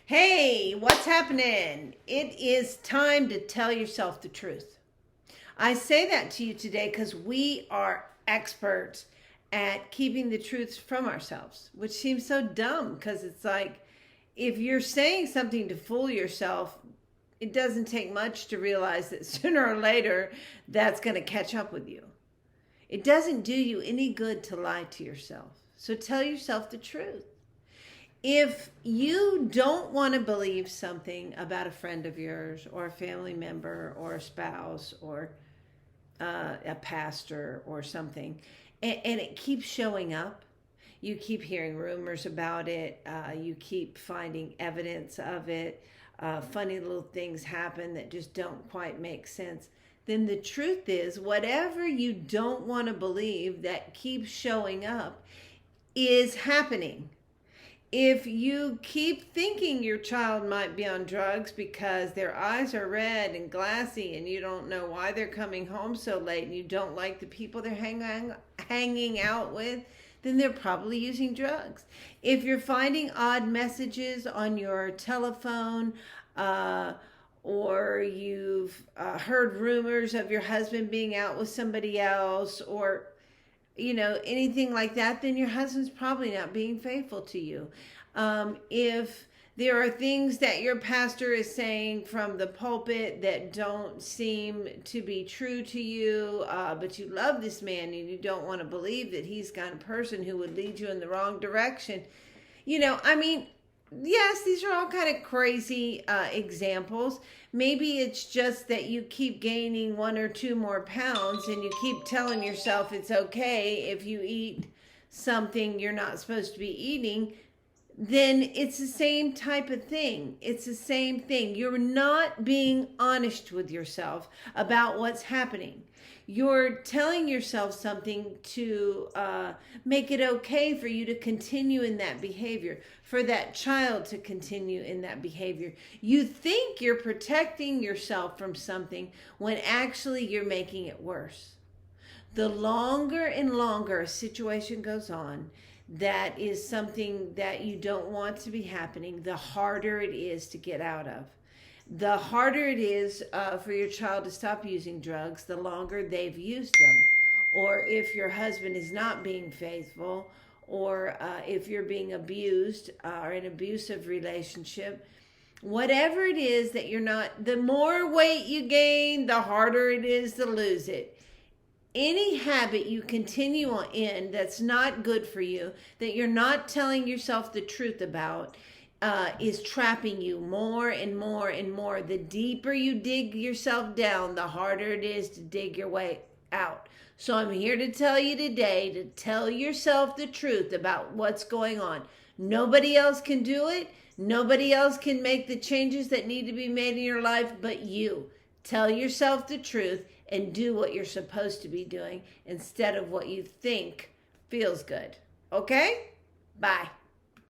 Hey, what's happening? It is time to tell yourself the truth. I say that to you today because we are experts at keeping the truth from ourselves, which seems so dumb because it's like if you're saying something to fool yourself, it doesn't take much to realize that sooner or later that's going to catch up with you. It doesn't do you any good to lie to yourself. So tell yourself the truth. If you don't want to believe something about a friend of yours or a family member or a spouse or a pastor or something, and it keeps showing up, you keep hearing rumors about it, you keep finding evidence of it, funny little things happen that just don't quite make sense, then the truth is whatever you don't want to believe that keeps showing up is happening. If you keep thinking your child might be on drugs because their eyes are red and glassy and you don't know why they're coming home so late and you don't like the people they're hanging out with, then they're probably using drugs. If you're finding odd messages on your telephone, or you've heard rumors of your husband being out with somebody else, or anything like that, then your husband's probably not being faithful to you. If there are things that your pastor is saying from the pulpit that don't seem to be true to you, but you love this man and you don't want to believe that he's got a person who would lead you in the wrong direction. Yes, these are all kind of crazy examples. Maybe it's just that you keep gaining 1 or 2 more pounds and you keep telling yourself it's okay if you eat something you're not supposed to be eating. Then it's the same type of thing. It's the same thing. You're not being honest with yourself about what's happening. You're telling yourself something to make it okay for you to continue in that behavior, for that child to continue in that behavior. You think you're protecting yourself from something when actually you're making it worse. The longer and longer a situation goes on, that is something that you don't want to be happening, the harder it is to get out of. The harder it is for your child to stop using drugs, the longer they've used them. Or if your husband is not being faithful, or if you're being abused or an abusive relationship, whatever it is that you're not, the more weight you gain, the harder it is to lose it. Any habit you continue on in that's not good for you, that you're not telling yourself the truth about, is trapping you more and more and more. The deeper you dig yourself down, the harder it is to dig your way out. So I'm here to tell you today to tell yourself the truth about what's going on. Nobody else can do it. Nobody else can make the changes that need to be made in your life but you. Tell yourself the truth and do what you're supposed to be doing instead of what you think feels good. Okay? Bye.